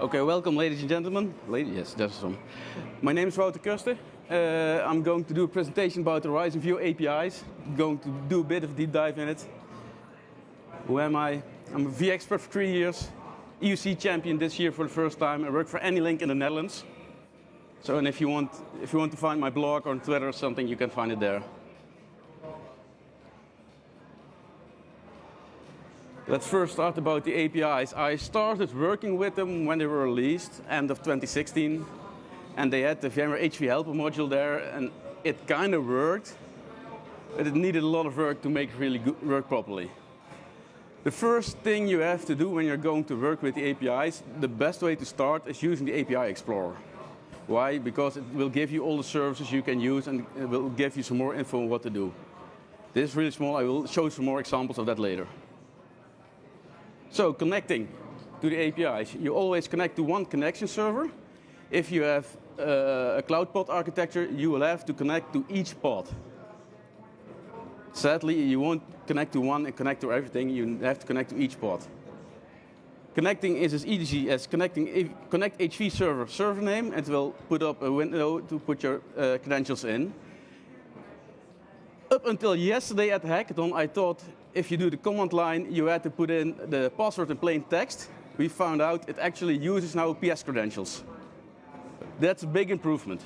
Okay, welcome ladies and gentlemen. Yes, that's some. My name is Wouter Kursten. I'm going to do a presentation about the Horizon View APIs. I'm going to do a bit of deep dive in it. Who am I? I'm a V expert for 3 years, EUC champion this year for the first time. I work for AnyLink in the Netherlands. So, and if you want to find my blog on Twitter or something, you can find it there. Let's first start about the APIs. I started working with them when they were released, end of 2016. And they had the VMware HV Helper module there, and it kind of worked, but it needed a lot of work to make it really work properly. The first thing you have to do when you're going to work with the APIs, the best way to start is using the API Explorer. Why? Because it will give you all the services you can use, and it will give you some more info on what to do. This is really small. I will show some more examples of that later. So connecting to the APIs, you always connect to one connection server. If you have a cloud pod architecture, you will have to connect to each pod. Sadly, you won't connect to one and connect to everything. You have to connect to each pod. Connecting is as easy as connect HV server name. It will put up a window to put your credentials in. Up until yesterday at the hackathon, I thought if you do the command line, you had to put in the password in plain text. We found out it actually uses now PS credentials. That's a big improvement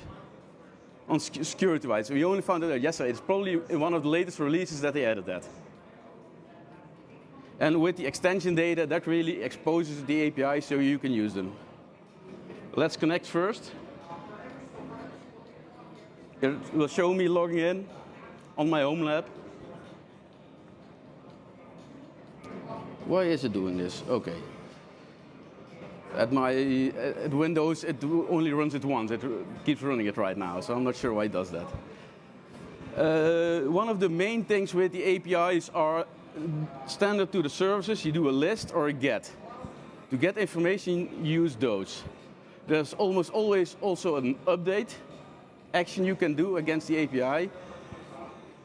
on security-wise. We only found out yesterday. It's probably in one of the latest releases that they added that. And with the extension data, that really exposes the API so you can use them. Let's connect first. It will show me logging in on my home lab. Why is it doing this? Okay. At Windows, it only runs it once. It keeps running it right now, so I'm not sure why it does that. One of the main things with the APIs are standard to the services. You do a list or a get. To get information, use those. There's almost always also an update action you can do against the API.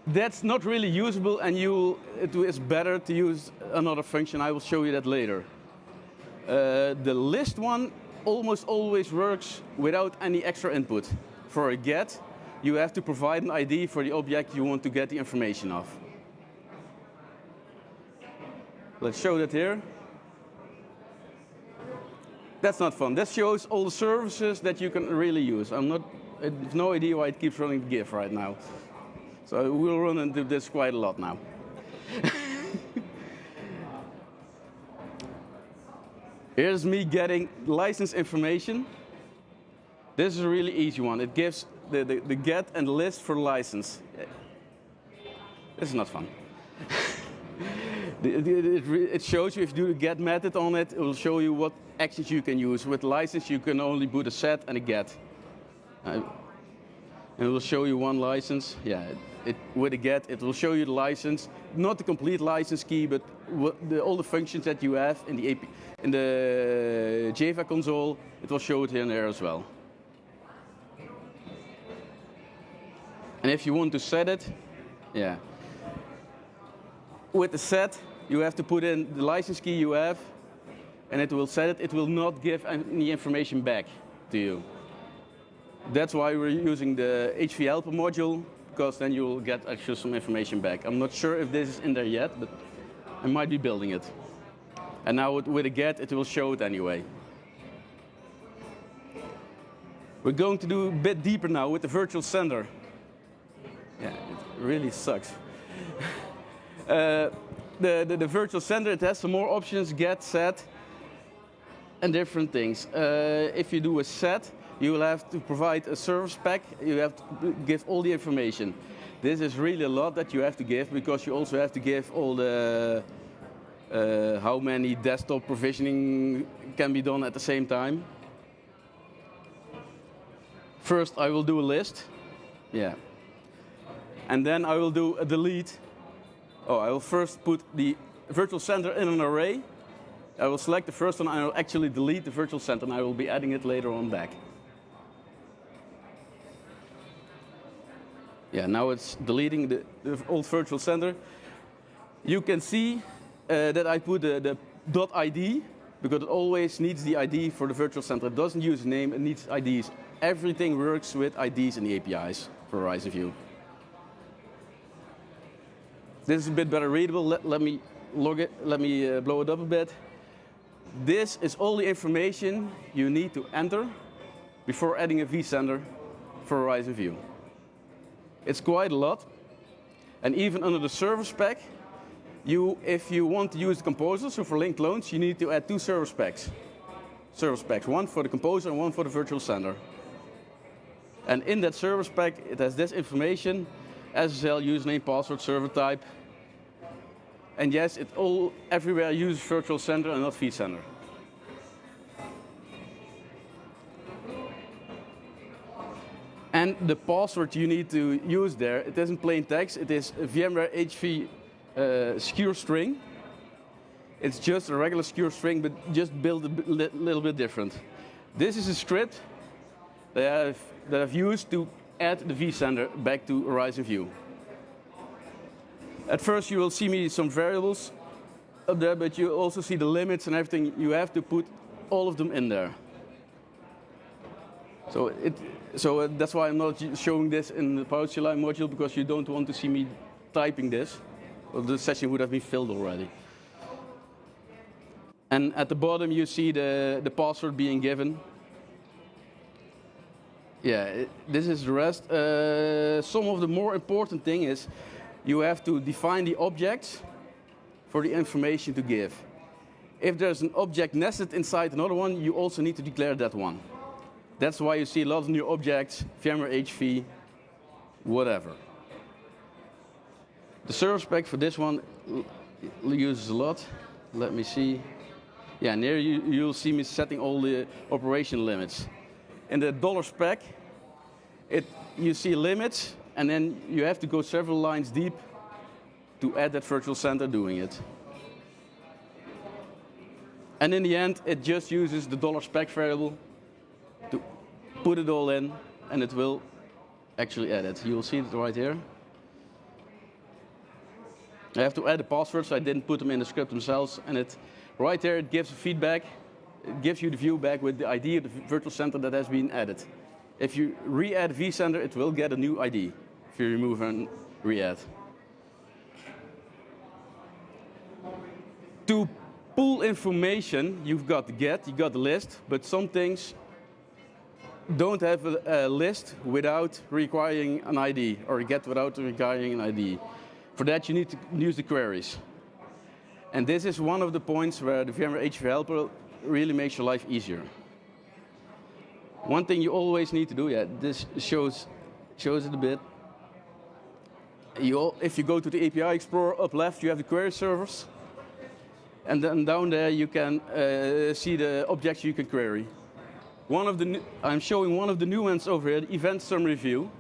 That's not really usable, and it is better to use another function. I will show you that later. The list one almost always works without any extra input. For a get, you have to provide an ID for the object you want to get the information of. Let's show that here. That's not fun. That shows all the services that you can really use. I have no idea why it keeps running GIF right now. So we'll run into this quite a lot now. Here's me getting license information. This is a really easy one. It gives the get and the list for license. This is not fun. It shows you, if you do the get method on it, it will show you what actions you can use. With license, you can only put a set and a get. And it will show you one license. Yeah, with a get, it will show you the license, not the complete license key, but all the functions that you have in the Java console. It will show it here and there as well. And if you want to set it, yeah, with the set, you have to put in the license key you have, and it will set it. It will not give any information back to you. That's why we're using the HV Helper module, because then you will get actually some information back. I'm not sure if this is in there yet, but I might be building it. And now with a get, it will show it anyway. We're going to do a bit deeper now with the virtual sender. Yeah, it really sucks. The virtual sender, it has some more options, get, set, and different things. If you do a set, you will have to provide a service pack. You have to give all the information. This is really a lot that you have to give, because you also have to give all the how many desktop provisioning can be done at the same time. First, I will do a list. Yeah. And then I will do a delete. Oh, I will first put the virtual center in an array. I will select the first one, and I will actually delete the virtual center, and I will be adding it later on back. Yeah, now it's deleting the old virtual center. You can see that I put the .id because it always needs the ID for the virtual center. It doesn't use a name, it needs IDs. Everything works with IDs in the APIs for Horizon View. This is a bit better readable. Let me log it. Let me blow it up a bit. This is all the information you need to enter before adding a vCenter for Horizon View. It's quite a lot. And even under the server spec, if you want to use the composer, so for linked loans, you need to add two server specs. One for the composer and one for the virtual center. And in that server spec, it has this information: SSL, username, password, server type. And yes, it all everywhere uses virtual center and not vCenter. And the password you need to use there, it isn't plain text, it is a VMware HV secure string. It's just a regular secure string, but just built a little bit different. This is a script that I've used to add the vCenter back to Horizon View. At first you will see me some variables up there, but you also see the limits and everything. You have to put all of them in there. So that's why I'm not showing this in the Powershell module, because you don't want to see me typing this, or the session would have been filled already. And at the bottom you see the password being given. Yeah, this is the rest. Some of the more important thing is you have to define the objects for the information to give. If there's an object nested inside another one, you also need to declare that one. That's why you see a lot of new objects, VMware HV, whatever. The server spec for this one uses a lot. Let me see. Yeah, and here you'll see me setting all the operation limits. In the $spec, you see limits, and then you have to go several lines deep to add that virtual center doing it. And in the end, it just uses the $spec variable to put it all in, and it will actually add it. You will see it right here. I have to add the passwords, so I didn't put them in the script themselves, and right there it gives feedback. It gives you the view back with the ID of the virtual center that has been added. If you re-add vCenter, it will get a new ID if you remove and re-add. To pull information, you've got the get, you got the list, but some things don't have a list without requiring an ID, or a get without requiring an ID. For that, you need to use the queries. And this is one of the points where the VMware HV helper really makes your life easier. One thing you always need to do, this shows it a bit. If you go to the API Explorer, up left you have the query servers. And then down there you can see the objects you can query. I'm showing one of the new ones over here, the Event Summary View.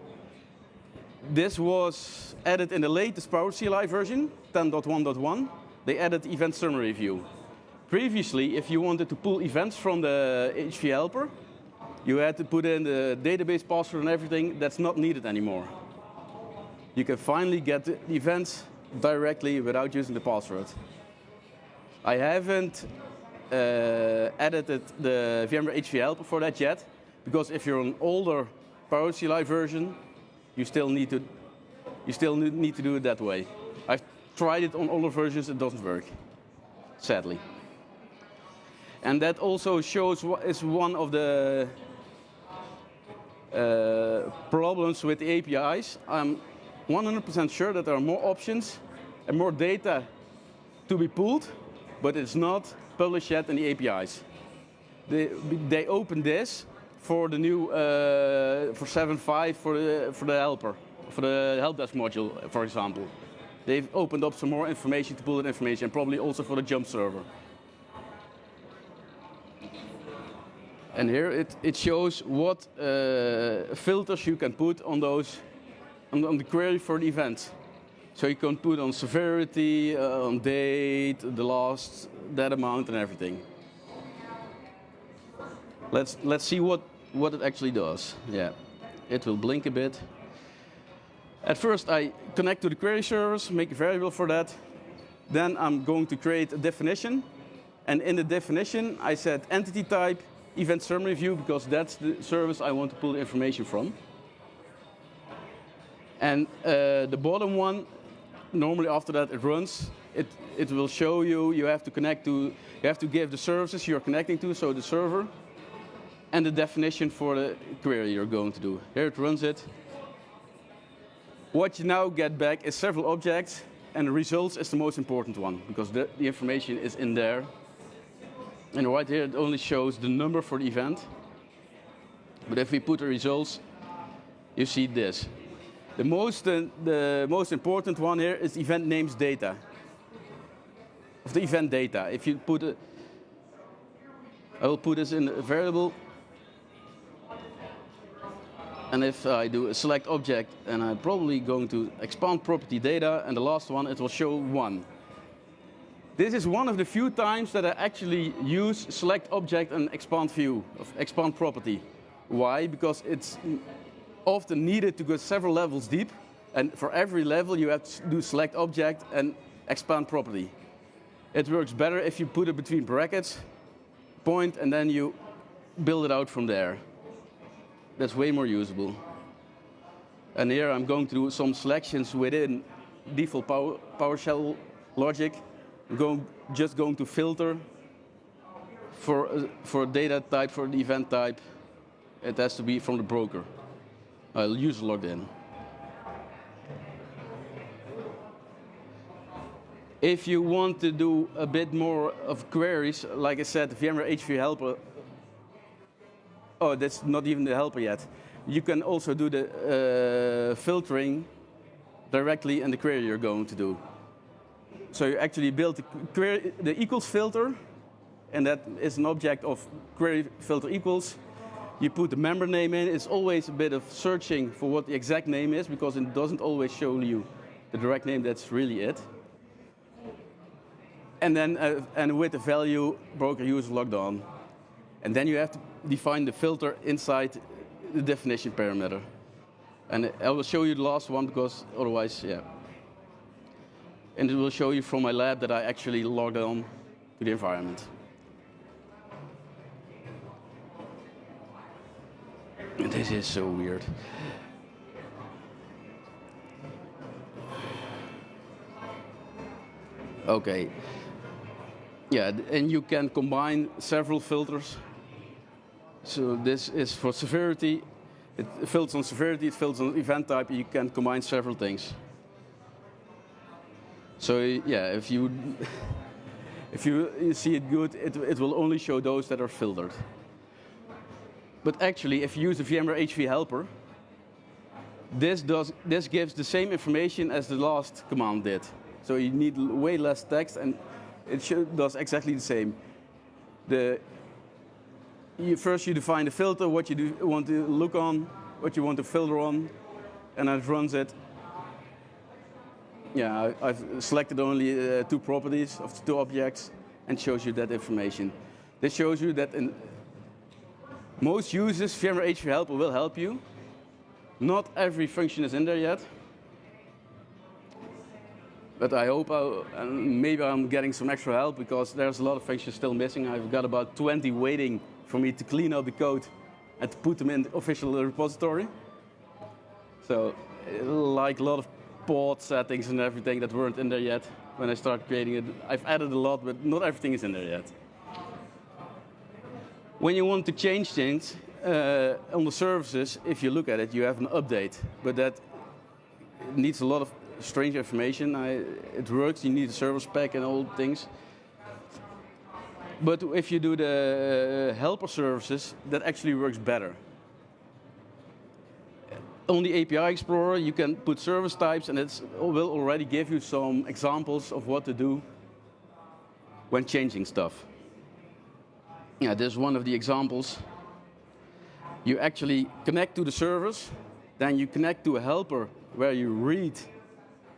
This was added in the latest Powershell version, 10.1.1. They added Event Summary View. Previously, if you wanted to pull events from the HV helper, you had to put in the database password and everything. That's not needed anymore. You can finally get the events directly without using the password. I haven't edited the VMware HV helper for that yet, because if you're an older Powershell version, you still need to do it that way. I've tried it on older versions, it doesn't work, sadly. And that also shows what is one of the problems with the APIs. I'm 100% sure that there are more options and more data to be pulled, but it's not published yet in the APIs. They opened this for the new for 7.5 for the helper, for the help desk module, for example. They've opened up some more information to pull that information, and probably also for the jump server. And here it shows what filters you can put on those on the query for the event. So you can put on severity, on date, the last, that amount, and everything. Let's see what it actually does. Yeah, it will blink a bit. At first, I connect to the query servers, make a variable for that. Then I'm going to create a definition And in the definition, I said entity type, event summary view, because that's the service I want to pull information from. And the bottom one, normally after that it runs, it will show you, you have to connect to, you have to give the services you're connecting to, so the server, and the definition for the query you're going to do. Here it runs it. What you now get back is several objects, and the results is the most important one, because the information is in there. And right here it only shows the number for the event. But if we put the results, you see this. The most important one here is event names data. Of the event data. If you put it, I will put this in a variable. And if I do a select object, and I'm probably going to expand property data, and the last one, it will show 1. This is one of the few times that I actually use select object and expand view, of expand property. Why? Because it's often needed to go several levels deep, and for every level you have to do select object and expand property. It works better if you put it between brackets, point, and then you build it out from there. That's way more usable. And here I'm going to do some selections within default PowerShell logic. I'm just going to filter for data type, for the event type. It has to be from the broker. I'll use logged in. If you want to do a bit more of queries, like I said, the VMware HV helper, oh, that's not even the helper yet. You can also do the filtering directly in the query you're going to do. So you actually build the equals filter, and that is an object of query filter equals. You put the member name in. It's always a bit of searching for what the exact name is, because it doesn't always show you the direct name. That's really it. And then and with the value, broker user logged on. And then you have to define the filter inside the definition parameter. And I will show you the last one, because otherwise, yeah. And it will show you from my lab that I actually logged on to the environment. And this is so weird. Okay. Yeah, and you can combine several filters. So this is for severity. It filters on severity, it filters on event type. You can combine several things. So yeah, if you see it good, it will only show those that are filtered. But actually, if you use the VMware HV helper, this gives the same information as the last command did. So you need way less text, and it does exactly the same. First you define the filter, what you want to look on, what you want to filter on, and then it runs it. Yeah, I've selected only 2 properties of 2 objects, and shows you that information. This shows you that in most uses, VMware HV helper will help you. Not every function is in there yet. But I hope maybe I'm getting some extra help, because there's a lot of functions still missing. I've got about 20 waiting for me to clean up the code and to put them in the official repository. So, like a lot of pod settings and everything that weren't in there yet when I started creating it. I've added a lot, but not everything is in there yet. When you want to change things on the services, if you look at it, you have an update, but that needs a lot of strange information. It works, you need a server spec and all things. But if you do the helper services, that actually works better. On the API Explorer, you can put service types, and it will already give you some examples of what to do when changing stuff. Yeah, this is one of the examples. You actually connect to the servers, then you connect to a helper where you read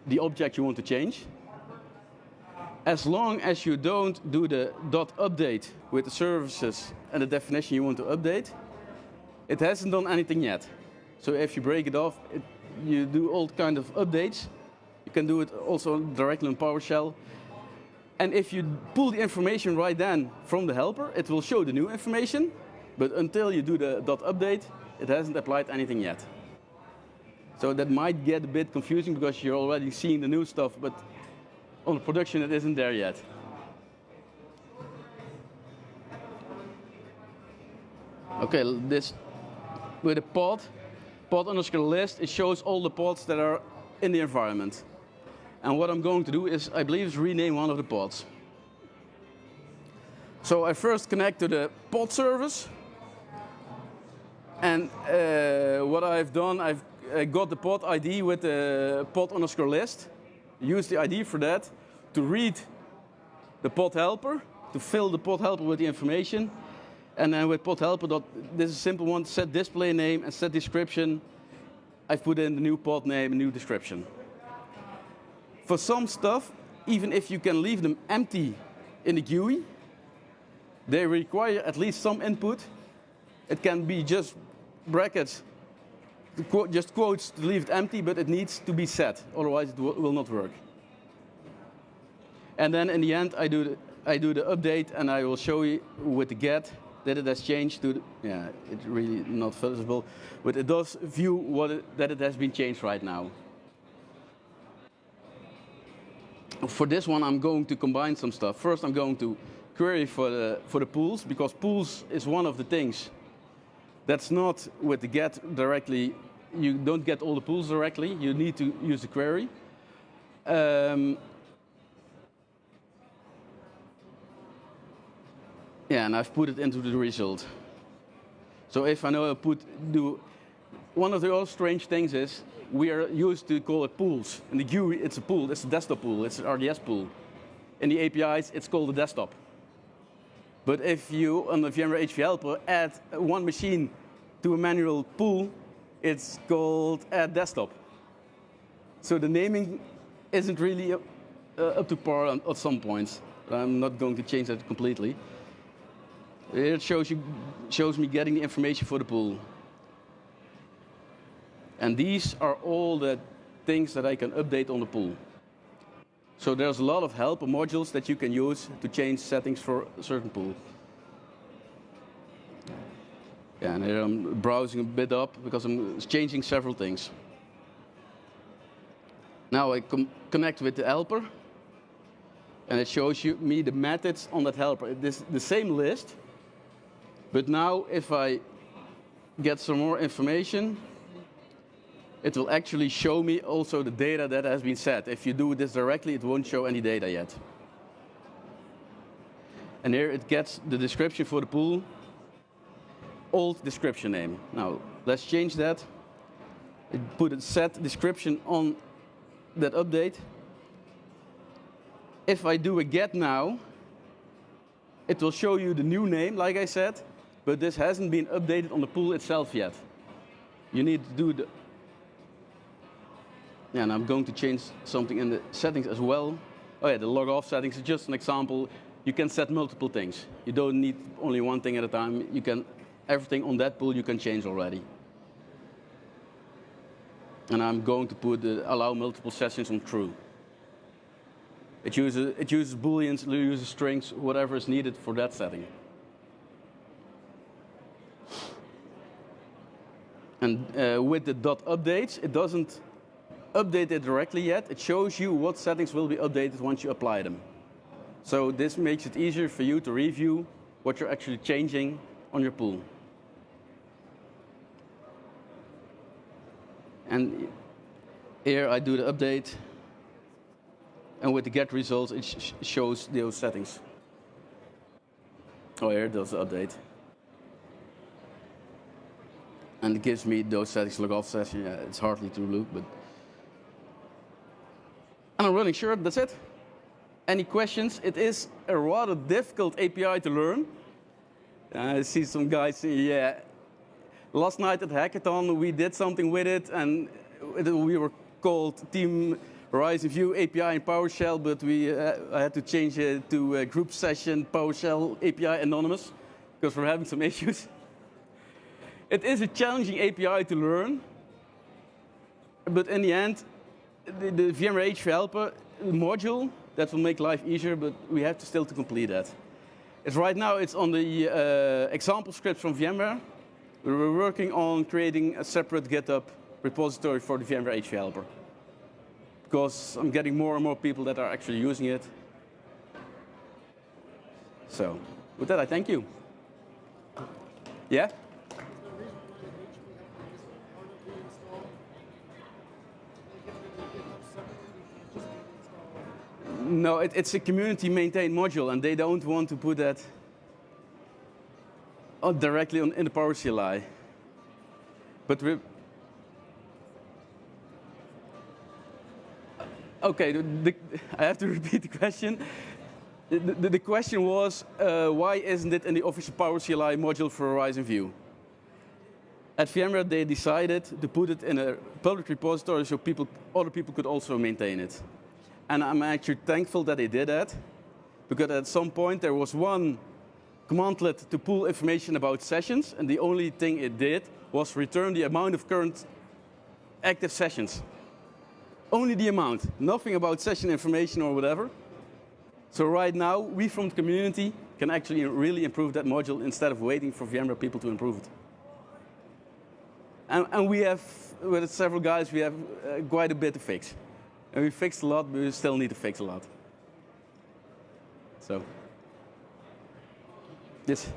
the object you want to change. As long as you don't do the .update with the services and the definition you want to update, it hasn't done anything yet. So if you break it off, you do all kind of updates. You can do it also directly on PowerShell. And if you pull the information right then from the helper, it will show the new information. But until you do the .update, it hasn't applied anything yet. So that might get a bit confusing because you're already seeing the new stuff, but on production it isn't there yet. Okay, this with a pod underscore list, it shows all the pods that are in the environment. And what I'm going to do is, I believe, is rename one of the pods. So I first connect to the pod service. And what I've done, I've got the pod ID with the pod underscore list. Use the ID for that to read the pod helper, to fill the pod helper with the information. And then with pod helper, this is a simple one, set display name and set description. I've put in the new pod name and new description. For some stuff, even if you can leave them empty in the GUI, they require at least some input. It can be just brackets, just quotes to leave it empty, but it needs to be set, otherwise it will not work. And then in the end, I do the update, and I will show you with the get that it has changed to, yeah, it's really not visible, but it does view that it has been changed right now. For this one, I'm going to combine some stuff. First, I'm going to query for the pools, because pools is one of the things that's not with the get directly. You don't get all the pools directly. You need to use the query. Yeah, and I've put it into the result. So if I know I do, one of the other strange things is we are used to call it pools. In the GUI, it's a pool. It's a desktop pool. It's an RDS pool. In the APIs, it's called a desktop. But if you, on the VMware HV Helper, add one machine to a manual pool, it's called add desktop. So the naming isn't really up to par at some points. I'm not going to change that completely. It shows me getting the information for the pool. And these are all the things that I can update on the pool. So there's a lot of helper modules that you can use to change settings for a certain pool. Yeah, and here I'm browsing a bit up because I'm changing several things. Now I connect with the helper, and it shows me the methods on that helper. It's the same list, but now if I get some more information, it will actually show me also the data that has been set. If you do this directly, it won't show any data yet. And here it gets the description for the pool, old description name. Now, let's change that. Put a set description on that update. If I do a get now, it will show you the new name, like I said, but this hasn't been updated on the pool itself yet. You need to do the... Yeah, and I'm going to change something in the settings as well. Oh yeah, the log off settings is just an example. You can set multiple things. You don't need only one thing at a time. You can, everything on that pool you can change already. And I'm going to put allow multiple sessions on true. It uses booleans, it uses strings, whatever is needed for that setting. And with the .updates, it doesn't update it directly yet. It shows you what settings will be updated once you apply them. So this makes it easier for you to review what you're actually changing on your pool. And here I do the update. And with the get results, it shows those settings. Oh, here it does the update. And it gives me those settings log off session. Yeah, it's hardly to look, but... And I'm running sure, that's it. Any questions? It is a rather difficult API to learn. I see some guys saying, yeah, last night at Hackathon we did something with it, and we were called Team Horizon View API in PowerShell, but I had to change it to a group session PowerShell API anonymous, because we're having some issues. It is a challenging API to learn, but in the end, the VMware HV Helper module that will make life easier, but we have to still to complete that. Right now, it's on the example scripts from VMware. We're working on creating a separate GitHub repository for the VMware HV helper. Because I'm getting more and more people that are actually using it. So, with that, I thank you. Yeah? No, it's a community-maintained module, and they don't want to put that directly in the Powershell CLI. But okay, I have to repeat the question. The question was, why isn't it in the official Powershell CLI module for Horizon View? At VMware, they decided to put it in a public repository so other people could also maintain it. And I'm actually thankful that they did that, because at some point there was one commandlet to pull information about sessions, and the only thing it did was return the amount of current active sessions. Only the amount, nothing about session information or whatever. So right now, we from the community can actually really improve that module instead of waiting for VMware people to improve it. And we have, with several guys, we have quite a bit to fix. And we fixed a lot, but we still need to fix a lot. So, yes.